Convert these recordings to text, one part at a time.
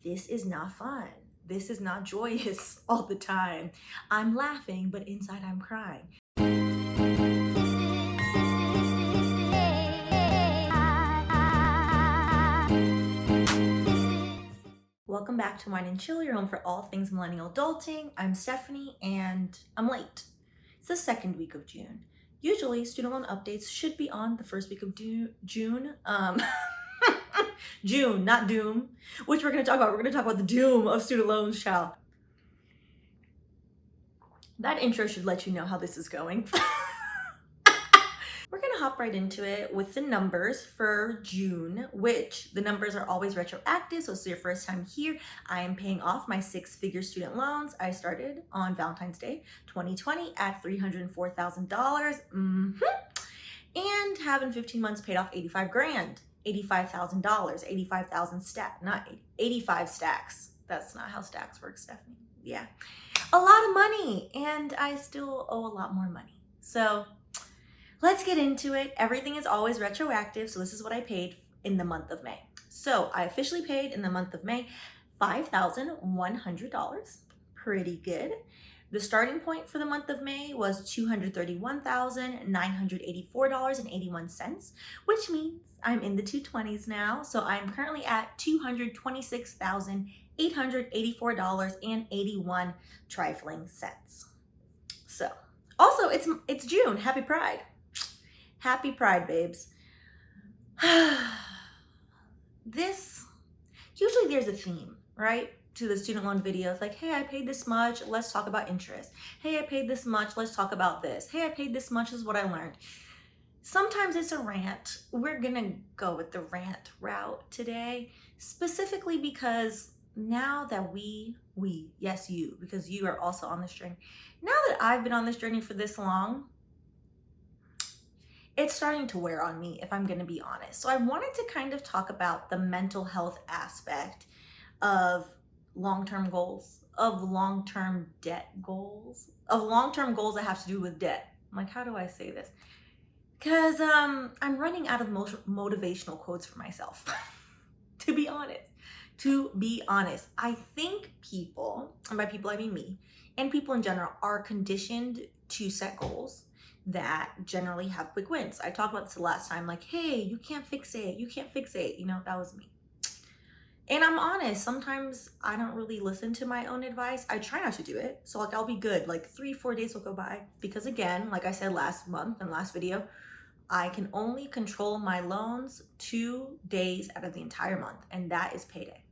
this is not fun. This is not joyous all the time. I'm laughing, but inside I'm crying. Welcome back to Wine and Chill, your home for all things millennial adulting. I'm Stephanie and I'm late. It's the second week of June. Usually student loan updates should be on the first week of June. June, not doom, which we're going to talk about. We're going to talk about the doom of student loans, child. That intro should let you know how this is going. We're going to hop right into it with the numbers for June, which the numbers are always retroactive. So if it's your first time here, I am paying off my 6-figure student loans. I started on Valentine's Day 2020 at $304,000 and have in 15 months paid off 85 grand. $85,000, 85,000 stack, not 85 stacks. That's not how stacks work, Stephanie. Yeah, a lot of money, and I still owe a lot more money. So let's get into it. Everything is always retroactive. So this is what I paid in the month of May. So I officially paid in the month of May $5,100. Pretty good. The starting point for the month of May was $231,984.81, which means I'm in the 220s now. So I'm currently at $226,884.81 trifling cents. So also it's June. Happy Pride. Happy Pride, babes. Usually there's a theme, right? To the student loan videos, like, hey, I paid this much, let's talk about interest. Hey, I paid this much, let's talk about this. Hey, I paid this much, this is what I learned. Sometimes it's a rant. We're gonna go with the rant route today, specifically because now that yes, you, because you are also on this journey. Now that I've been on this journey for this long, it's starting to wear on me, if I'm gonna be honest. So I wanted to kind of talk about the mental health aspect of long-term goals, of long-term debt goals, of long-term goals that have to do with debt. I'm like, how do I say this? Because I'm running out of motivational quotes for myself, to be honest. I think people, and by people I mean me, and people in general are conditioned to set goals that generally have quick wins. I talked about this the last time, like, hey, you can't fixate, you know, that was me. And I'm honest, sometimes I don't really listen to my own advice. I try not to do it. So like, I'll be good. Like 3-4 days will go by because again, like I said last month and last video, I can only control my loans 2 days out of the entire month. And that is payday.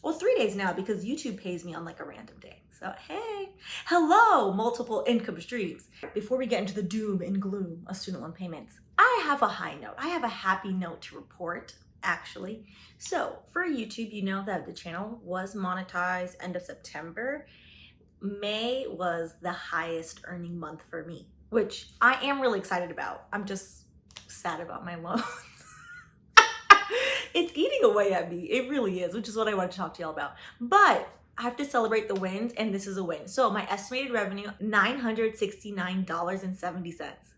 Well, 3 days now because YouTube pays me on like a random day. So, hey, hello, multiple income streams. Before we get into the doom and gloom of student loan payments, I have a high note. I have a happy note to report. Actually, so for YouTube, you know that the channel was monetized end of September. May was the highest earning month for me, which I am really excited about. I'm just sad about my loans. It's eating away at me. It really is, which is what I want to talk to y'all about. But I have to celebrate the wins, and this is a win. So my estimated revenue, $969.70,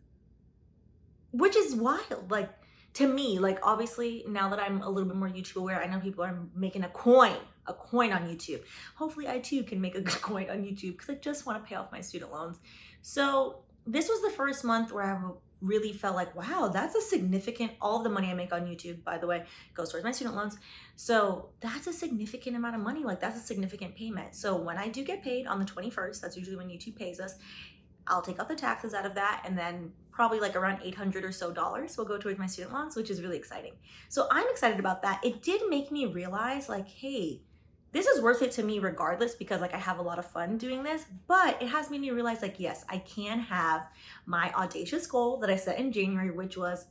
which is wild. Like, to me, like obviously now that I'm a little bit more YouTube aware, I know people are making a coin on YouTube. Hopefully I too can make a good coin on YouTube because I just want to pay off my student loans. So this was the first month where I really felt like, wow, that's a significant, all of the money I make on YouTube, by the way, goes towards my student loans. So that's a significant amount of money. Like that's a significant payment. So when I do get paid on the 21st, that's usually when YouTube pays us, I'll take out the taxes out of that, and then probably like around $800 or so will go towards my student loans, which is really exciting. So I'm excited about that. It did make me realize like, hey, this is worth it to me regardless because like I have a lot of fun doing this, but it has made me realize like, yes, I can have my audacious goal that I set in January, which was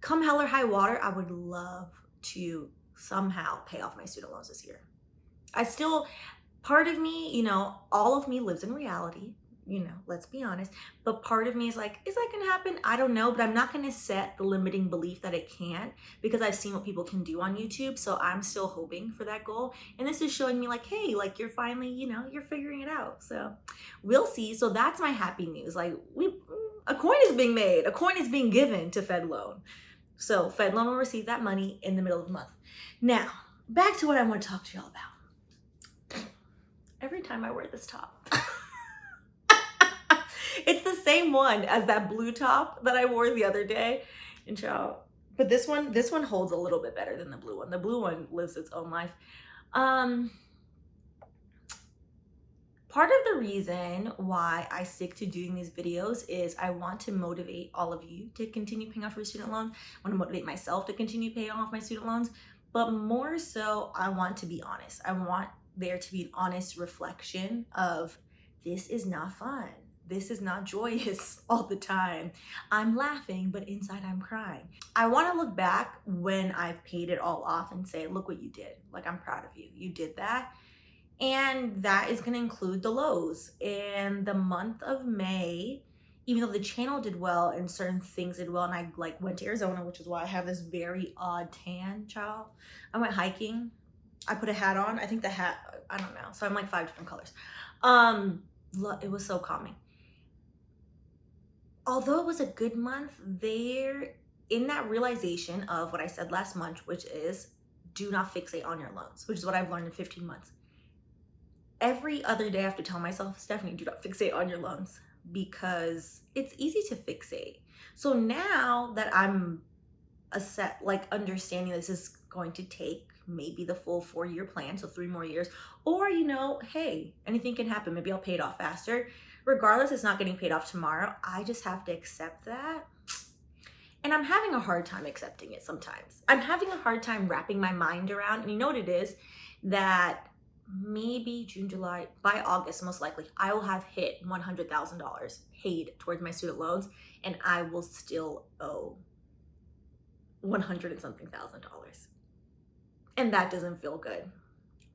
come hell or high water, I would love to somehow pay off my student loans this year. Part of me, you know, all of me lives in reality. You know, let's be honest. But part of me is like, is that gonna happen? I don't know, but I'm not gonna set the limiting belief that it can't because I've seen what people can do on YouTube. So I'm still hoping for that goal. And this is showing me like, hey, like you're finally, you know, you're figuring it out. So we'll see. So that's my happy news. Like a coin is being made, a coin is being given to Fed Loan. So Fed Loan will receive that money in the middle of the month. Now, back to what I want to talk to y'all about. every time I wear this top. It's the same one as that blue top that I wore the other day. And child, but this one holds a little bit better than the blue one. The blue one lives its own life. Part of the reason why I stick to doing these videos is I want to motivate all of you to continue paying off your student loans. I want to motivate myself to continue paying off my student loans, but more so, I want to be honest. I want there to be an honest reflection of this is not fun. This is not joyous all the time. I'm laughing, but inside I'm crying. I want to look back when I've paid it all off and say, look what you did. Like, I'm proud of you. You did that. And that is going to include the lows. And the month of May, even though the channel did well and certain things did well, and I like went to Arizona, which is why I have this very odd tan, child. I went hiking. I put a hat on. I think the hat, I don't know. So I'm like 5 different colors. It was so calming. Although it was a good month, there in that realization of what I said last month, which is do not fixate on your loans, which is what I've learned in 15 months. Every other day I have to tell myself, Stephanie, do not fixate on your loans, because it's easy to fixate. So now that I'm understanding this is going to take maybe the full 4-year plan, so 3 more years, or hey, anything can happen. Maybe I'll pay it off faster. Regardless, it's not getting paid off tomorrow. I just have to accept that. And I'm having a hard time accepting it sometimes. I'm having a hard time wrapping my mind around, and you know what it is? That maybe June, July, by August, most likely, I will have hit $100,000 paid towards my student loans, and I will still owe 100 and something thousand dollars. And that doesn't feel good.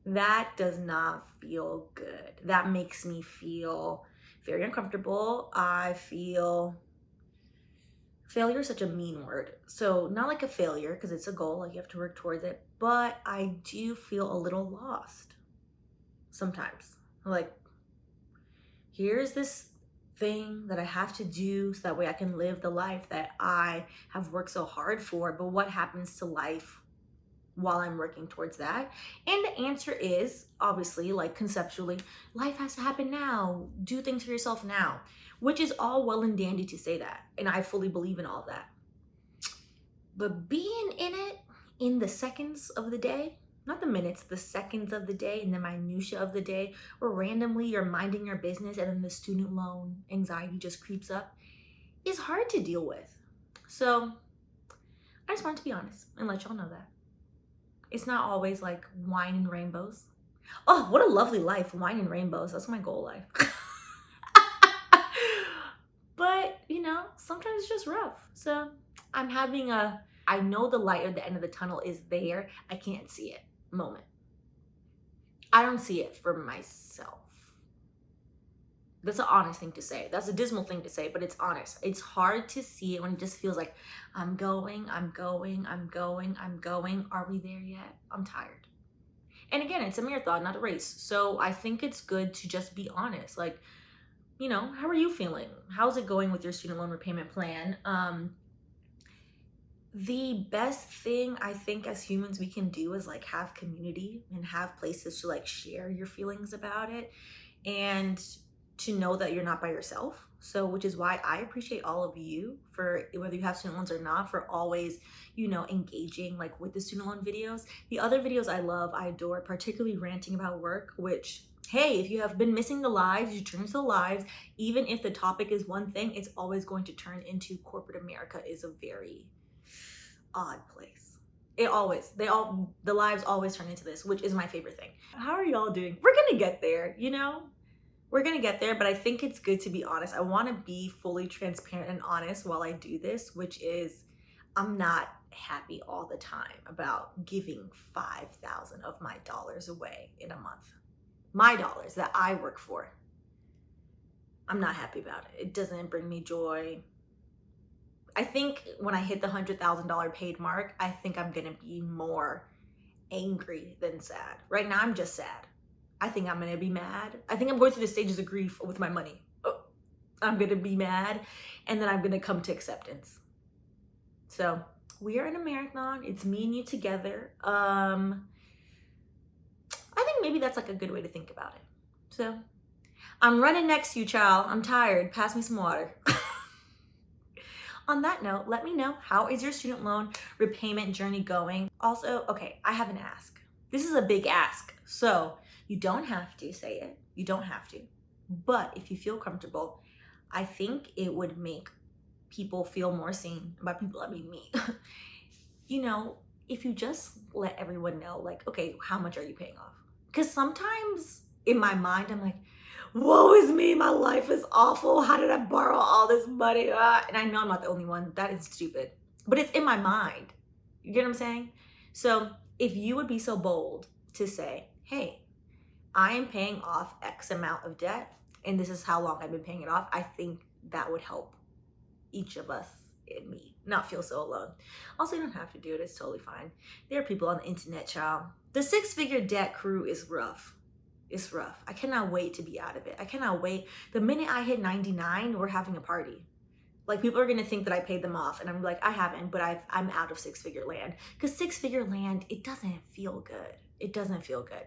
That does not feel good. That makes me feel very uncomfortable. I feel failure is such a mean word. So not like a failure, because it's a goal, like you have to work towards it, but I do feel a little lost sometimes. Like, here's this thing that I have to do so that way I can live the life that I have worked so hard for, but what happens to life while I'm working towards that? And the answer is obviously, like, conceptually, life has to happen now. Do things for yourself now, which is all well and dandy to say that. And I fully believe in all of that. But being in it in the seconds of the day, not the minutes, the seconds of the day and the minutia of the day, where randomly you're minding your business and then the student loan anxiety just creeps up, is hard to deal with. So I just wanted to be honest and let y'all know that. It's not always like wine and rainbows. Oh, what a lovely life, wine and rainbows. That's my goal life. But, sometimes it's just rough. So I'm having I know the light at the end of the tunnel is there. I can't see it moment. I don't see it for myself. That's an honest thing to say. That's a dismal thing to say, but it's honest. It's hard to see it when it just feels like I'm going. Are we there yet? I'm tired. And again, it's a marathon, not a race. So I think it's good to just be honest. Like, how are you feeling? How's it going with your student loan repayment plan? The best thing I think as humans we can do is like have community and have places to like share your feelings about it, and to know that you're not by yourself. So, which is why I appreciate all of you for, whether you have student loans or not, for always, engaging like with the student loan videos. The other videos I love, I adore, particularly ranting about work, which, hey, if you have been missing the lives, you turn to the lives. Even if the topic is one thing, it's always going to turn into corporate America is a very odd place. The lives always turn into this, which is my favorite thing. How are y'all doing? We're gonna get there, We're gonna get there, but I think it's good to be honest. I wanna be fully transparent and honest while I do this, which is I'm not happy all the time about giving 5,000 of my dollars away in a month. My dollars that I work for. I'm not happy about it. It doesn't bring me joy. I think when I hit the $100,000 paid mark, I think I'm gonna be more angry than sad. Right now, I'm just sad. I think I'm gonna be mad. I think I'm going through the stages of grief with my money. I'm gonna be mad, and then I'm gonna come to acceptance. So we are in a marathon. It's me and you together. I think maybe that's like a good way to think about it. So I'm running next to you, child. I'm tired. Pass me some water. On that note, let me know, how is your student loan repayment journey going? Also, okay, I have an ask. This is a big ask. So you don't have to say it. You don't have to. But if you feel comfortable, I think it would make people feel more seen. By people, I mean me. You know, if you just let everyone know, like, okay, how much are you paying off? Because sometimes in my mind, I'm like, woe is me, my life is awful. How did I borrow all this money? And I know I'm not the only one. That is stupid. But it's in my mind. You get what I'm saying? So if you would be so bold to say, hey, I am paying off X amount of debt, and this is how long I've been paying it off, I think that would help each of us and me not feel so alone. Also, you don't have to do it. It's totally fine. There are people on the internet, child. The six-figure debt crew is rough. It's rough. I cannot wait to be out of it. I cannot wait. The minute I hit 99, we're having a party. Like, people are going to think that I paid them off, and I'm like, I haven't, but I'm out of six-figure land. Because six-figure land, it doesn't feel good. It doesn't feel good.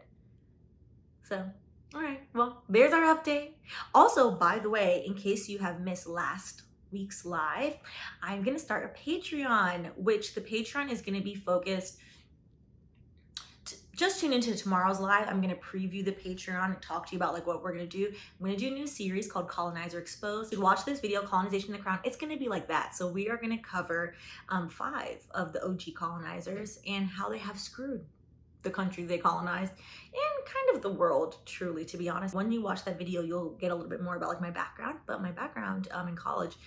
So, all right, well, there's our update. Also, by the way, in case you have missed last week's live, I'm gonna start a Patreon, which the Patreon is gonna be focused. Just tune into tomorrow's live. I'm gonna preview the Patreon and talk to you about like what we're gonna do. I'm gonna do a new series called Colonizer Exposed. You watch this video, Colonization of the Crown. It's gonna be like that. So we are gonna cover 5 of the OG colonizers and how they have screwed the country they colonized and kind of the world, truly, to be honest. When you watch that video, you'll get a little bit more about like my background, but my background in college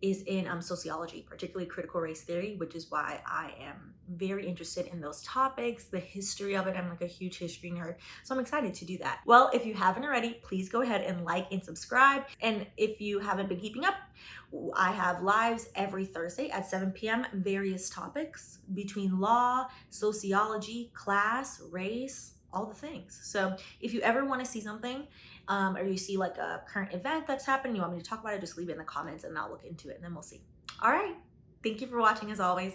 is in sociology, particularly critical race theory, which is why I am very interested in those topics, the history of it. I'm like a huge history nerd, so I'm excited to do that. Well, if you haven't already, please go ahead and like and subscribe. And if you haven't been keeping up, I have lives every Thursday at 7 p.m., various topics between law, sociology, class, race, all the things. So if you ever want to see something, or you see like a current event that's happened, you want me to talk about it, just leave it in the comments and I'll look into it and then we'll see. All right. Thank you for watching as always.